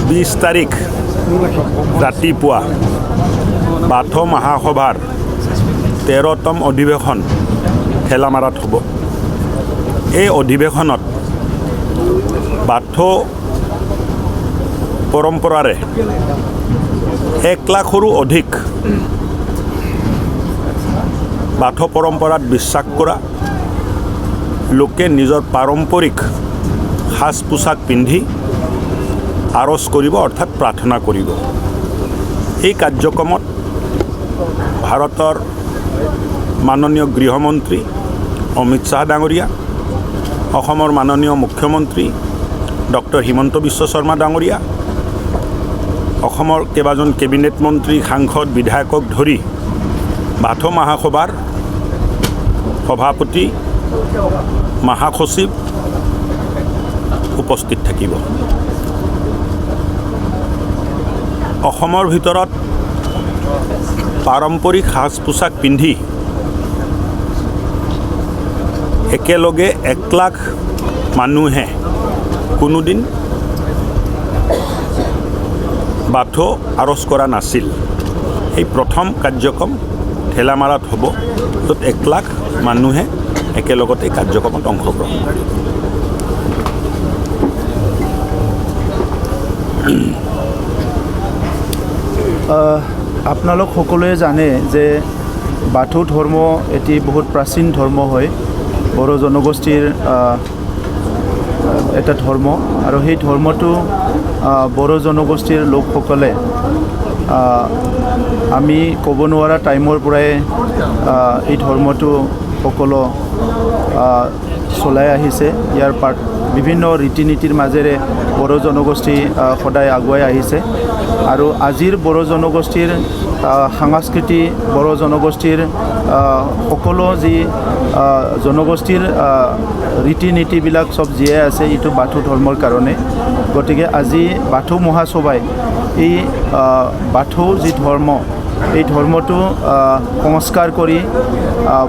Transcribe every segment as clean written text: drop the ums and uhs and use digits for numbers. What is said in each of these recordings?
20 তাৰিখ ৰাতিপুৱা বাথৌ মহাসভাৰ 13তম অধিৱেশন ঠেলামাৰাত হ'ব। এই অধিৱেশনত বাথৌ পৰম্পৰাৰে 1 লাখৰো অধিক বাথৌ পৰম্পৰাত বিশ্বাস কৰা লোকে নিজৰ পাৰম্পৰিক সাজ পোছাক পিন্ধি আৰজ কৰিব অৰ্থাৎ প্ৰাৰ্থনা কৰিব। এই কাৰ্যক্ৰমত ভাৰতৰ মাননীয় গৃহমন্ত্ৰী অমিত শ্বাহ ডাঙৰীয়া, অসমৰ মাননীয় মুখ্যমন্ত্ৰী ডক্টৰ হিমন্ত বিশ্ব শৰ্মা ডাঙৰীয়া, অসমৰ কেইবাজন কেবিনেট মন্ত্ৰী, সাংসদ, বিধায়কক ধৰি বাথৌ মহাসভাৰ সভাপতি, মহাসচিব উপস্থিত থাকিব। অসমৰ ভিতৰত পাৰম্পৰিক সাজ পোছাক পিন্ধি একেলগে 1 লাখ মানুহে কোনোদিন বাথৌ আৰজ কৰা নাছিল। এই প্ৰথম কাৰ্যক্ৰম ঠেলামাৰাত হ'ব, য'ত 1 লাখ মানুহে একেলগতে এই কাৰ্যক্ৰমত অংশগ্ৰহণ কৰিব। আপোনালোক সকলোৱে জানে যে বাথৌ ধৰ্ম এটি বহুত প্ৰাচীন ধৰ্ম হয়, বড়ো জনগোষ্ঠীৰ এটা ধৰ্ম, আৰু সেই ধৰ্মটো বড়ো জনগোষ্ঠীৰ লোকসকলে আমি ক'ব নোৱাৰা টাইমৰ পৰাই এই ধৰ্মটো সকলো চলাই আহিছে। ইয়াৰ বিভিন্ন ৰীতি নীতিৰ মাজেৰে বড়ো জনগোষ্ঠী সদায় আগুৱাই আহিছে, আৰু আজিৰ বড়ো জনগোষ্ঠীৰ সংস্কৃতি, বড়ো জনগোষ্ঠীৰ সকলো যি জনগোষ্ঠীৰ ৰীতি নীতিবিলাক চব জীয়াই আছে এইটো বাথৌ ধৰ্মৰ কাৰণে। গতিকে আজি বাথৌ মহাসভাই এই বাথৌ যি ধৰ্ম, এই ধৰ্মটো সংস্কাৰ কৰি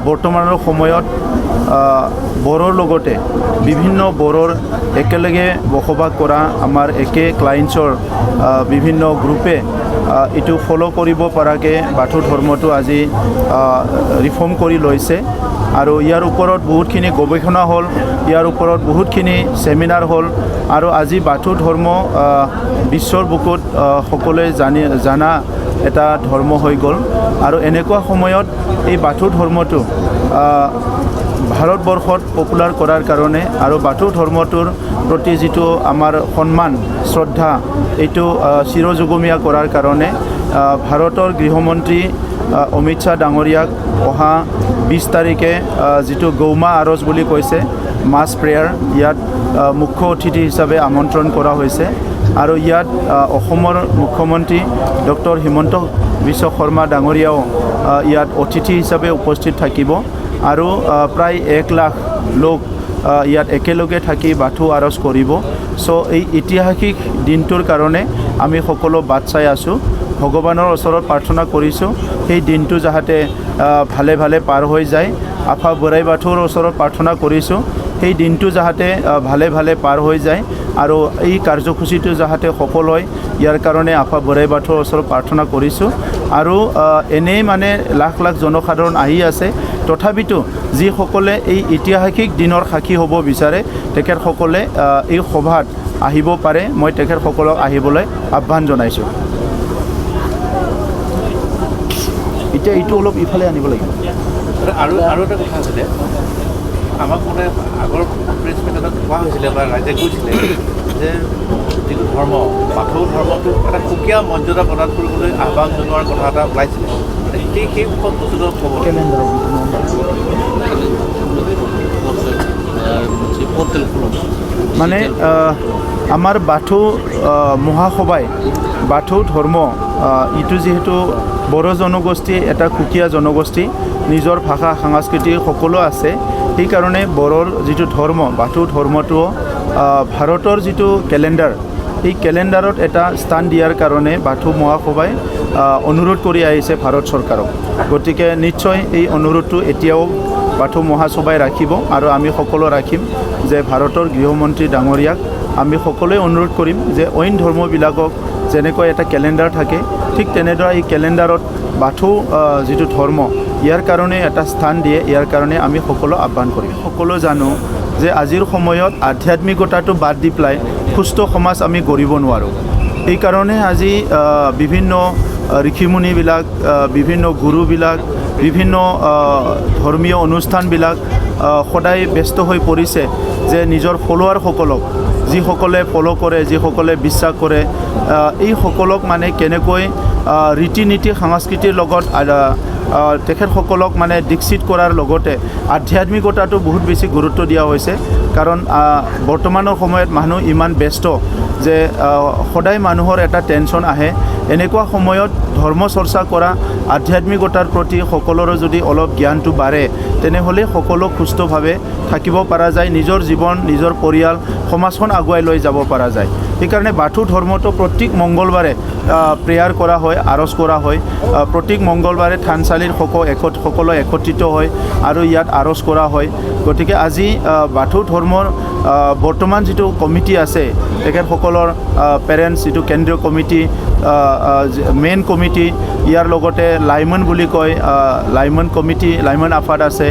বৰ্তমানৰ সময়ত বড়োৰ লগতে বিভিন্ন বড়োৰ একেলগে বসবাস কৰা আমাৰ একে ক্লায়েণ্টছৰ বিভিন্ন গ্ৰুপে এইটো ফ'ল' কৰিব পৰাকৈ বাথৌ ধৰ্মটো আজি ৰিফৰ্ম কৰি লৈছে, আৰু ইয়াৰ ওপৰত বহুতখিনি গৱেষণা হ'ল, ইয়াৰ ওপৰত বহুতখিনি ছেমিনাৰ হ'ল, আৰু আজি বাথৌ ধৰ্ম বিশ্বৰ বুকুত সকলোৱে জানা এটা ধৰ্ম হৈ গ'ল। আৰু এনেকুৱা সময়ত এই বাথৌ ধৰ্মটো ভাৰতবৰ্ষত পপুলাৰ কৰাৰ কাৰণে আৰু বাথৌ ধৰ্মটোৰ প্ৰতি যিটো আমাৰ সন্মান, শ্ৰদ্ধা, এইটো চিৰযুগমীয়া কৰাৰ কাৰণে ভাৰতৰ গৃহমন্ত্ৰী অমিত শ্বাহ ডাঙৰীয়াক অহা 20 তাৰিখে যিটো গৌমা আৰজ বুলি কৈছে, মাছ প্ৰেয়াৰ, ইয়াত মুখ্য অতিথি হিচাপে আমন্ত্ৰণ কৰা হৈছে। আৰু ইয়াত অসমৰ মুখ্যমন্ত্ৰী ডক্টৰ হিমন্ত বিশ্ব শৰ্মা ডাঙৰীয়াও ইয়াত অতিথি হিচাপে উপস্থিত থাকিব, আৰু প্ৰায় 1 লাখ লোক ইয়াত একেলগে থাকি বাথৌ আৰজ কৰিব। চ' এই ঐতিহাসিক দিনটোৰ কাৰণে আমি সকলো বাট চাই আছোঁ, ভগৱানৰ ওচৰত প্ৰাৰ্থনা কৰিছোঁ সেই দিনটো যাতে ভালে ভালে পাৰ হৈ যায়। আফা বৰাই বাথৌৰ ওচৰত প্ৰাৰ্থনা কৰিছোঁ সেই দিনটো যাতে ভালে ভালে পাৰ হৈ যায়, আৰু এই কাৰ্যসূচীটো যাতে সফল হয় ইয়াৰ কাৰণে আফা বৰাই বাথৌৰ ওচৰত প্ৰাৰ্থনা কৰিছোঁ। আৰু এনেই মানে লাখ লাখ জনসাধাৰণ আহি আছে, তথাপিতো যিসকলে এই ঐতিহাসিক দিনৰ সাক্ষী হ'ব বিচাৰে তেখেতসকলে এই সভাত আহিব পাৰে, মই তেখেতসকলক আহিবলৈ আহ্বান জনাইছোঁ। এতিয়া এইটো অলপ ইফালে আনিব লাগিব। আৰু এটা কথা আছিলে, আমাক মানে আগৰ প্ৰেছ মিট এটাত কোৱা হৈছিলে বা ৰাইজে কৈছিলে যে যিটো ধৰ্ম, বাথৌ ধৰ্মটো এটা সুকীয়া মৰ্যাদা প্ৰদান কৰিবলৈ আহ্বান জনোৱাৰ কথা এটা ওলাইছিলে, সেই বস্তুটো ক'ব মানে আমাৰ বাথৌ মহাসভাই বাথৌ ধৰ্ম ইটো যিহেতু বড়ো জনগোষ্ঠী এটা সুকীয়া জনগোষ্ঠী, নিজৰ ভাষা সংস্কৃতি সকলো আছে, সেইকাৰণে বড়োৰ যিটো ধৰ্ম বাথৌ ধৰ্মটো ভাৰতৰ যিটো কেলেণ্ডাৰ, এই কেলেণ্ডাৰত এটা স্থান দিয়াৰ কাৰণে বাথৌ মহাসভাই অনুৰোধ কৰি আহিছে ভাৰত চৰকাৰক। গতিকে নিশ্চয় এই অনুৰোধটো এতিয়াও বাথৌ মহাসভাই ৰাখিব, আৰু আমি সকলো ৰাখিম যে ভাৰতৰ গৃহমন্ত্ৰী ডাঙৰীয়াক আমি সকলোৱে অনুৰোধ কৰিম যে অইন ধৰ্মবিলাকক যেনেকৈ এটা কেলেণ্ডাৰ থাকে ঠিক তেনেদৰে এই কেলেণ্ডাৰত বাথৌ যিটো ধৰ্ম ইয়াৰ কাৰণে এটা স্থান দিয়ে, ইয়াৰ কাৰণে আমি সকলো আহ্বান কৰিম। সকলো জানো যে আজিৰ সময়ত আধ্যাত্মিকতাটো বাদ দি পেলাই সুস্থ সমাজ আমি গঢ়িব নোৱাৰোঁ। এইকাৰণে আজি বিভিন্ন ঋষিমুনিবিলাক, বিভিন্ন গুৰুবিলাক, বিভিন্ন ধৰ্মীয় অনুষ্ঠানবিলাক সদায় ব্যস্ত হৈ পৰিছে যে নিজৰ ফলোৱাৰসকলক, যিসকলে ফ'ল' কৰে, যিসকলে বিশ্বাস কৰে, এইসকলক মানে কেনেকৈ ৰীতি নীতি সংস্কৃতিৰ লগত তেখেতসকলক মানে দীক্ষিত কৰাৰ লগতে আধ্যাত্মিকতাটো বহুত বেছি গুৰুত্ব দিয়া হৈছে। কাৰণ বৰ্তমানৰ সময়ত মানুহ ইমান ব্যস্ত যে সদায় মানুহৰ এটা টেনশ্যন আহে। এনেকুৱা সময়ত ধৰ্ম চৰ্চা কৰা, আধ্যাত্মিকতাৰ প্ৰতি সকলোৰে যদি অলপ জ্ঞানটো বাঢ়ে তেনেহ'লে সকলো সুস্থভাৱে থাকিব পৰা যায়, নিজৰ জীৱন, নিজৰ পৰিয়াল, সমাজখন আগুৱাই লৈ যাব পৰা যায়। সেইকাৰণে বাথৌ ধৰ্মটো প্ৰত্যেক মংগলবাৰে প্ৰেয়াৰ কৰা হয়, আৰজ কৰা হয়। প্ৰত্যেক মংগলবাৰে থানচালিৰ সকলো একত্ৰিত হয় আৰু ইয়াত আৰজ কৰা হয়। গতিকে আজি বাথৌ ধৰ্মৰ বৰ্তমান যিটো কমিটি আছে, তেখেতসকলৰ পেৰেণ্টছ যিটো কেন্দ্ৰীয় কমিটি, মেইন কমিটি, ইয়াৰ লগতে লাইমন বুলি কয়, লাইমন কমিটি, লাইমন আফাদ আছে,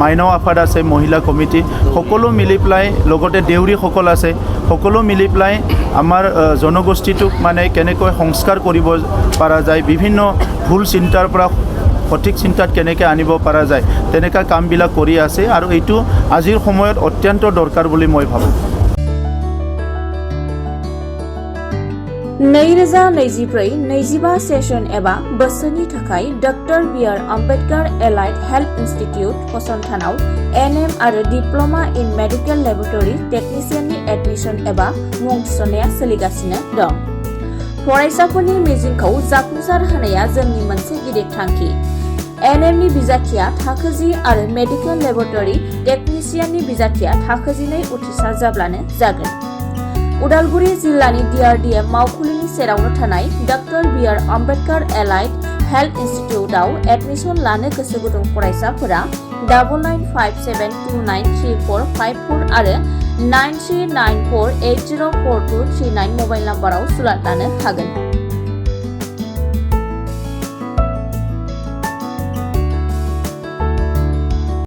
মাইনাও আফাদ আছে, মহিলা কমিটি, সকলো মিলি পেলাই, লগতে দেউৰীসকল আছে, সকলো মিলি পেলাই আমাৰ জনগোষ্ঠীটোক মানে কেনেকৈ সংস্কাৰ কৰিব পৰা যায়, বিভিন্ন ভুল চিন্তাৰ পৰা সঠিক চিন্তাত কেনেকৈ আনিব পৰা যায়, তেনেকুৱা কামবিলাক কৰি আছে। আৰু এইটো আজিৰ সময়ত অত্যন্ত দৰকাৰ বুলি মই ভাবোঁ। 2024-25 सेसन एबा बोसोरनि थाखाय doctor B R. Ambedkar allied health institute फसंथानाव एनएम आरो डिप्ल'मा इन मेडिकेल लेबरेटरी टेक्निशियाननि एडमिशन एबा मुं थिसननाया सोलिगासिनो दं। फरायसाफोरनि मिजिंखौ जाफुंसार होनाया जोंनि मोनसे गिदिर थांखि। एनएमनि बिजाथिया थाखो 10 आरो मेडिकेल लेबरेटरी टेक्निशियाननि बिजाथिया थाखो 12 उथ्रिसार जाब्लानो जागोन। उदालगुरि जिल्लानि DRDM मावखुलिनि सेरावनो थानाय doctor B R. Ambedkar allied health इन्स्टिट्यूटआव admission लानो गोसो गुदुं फरायसाफोरा 9957293454 आरो 9394804239 मबाइल नाम्बाराव सुलाद लानो हागोन।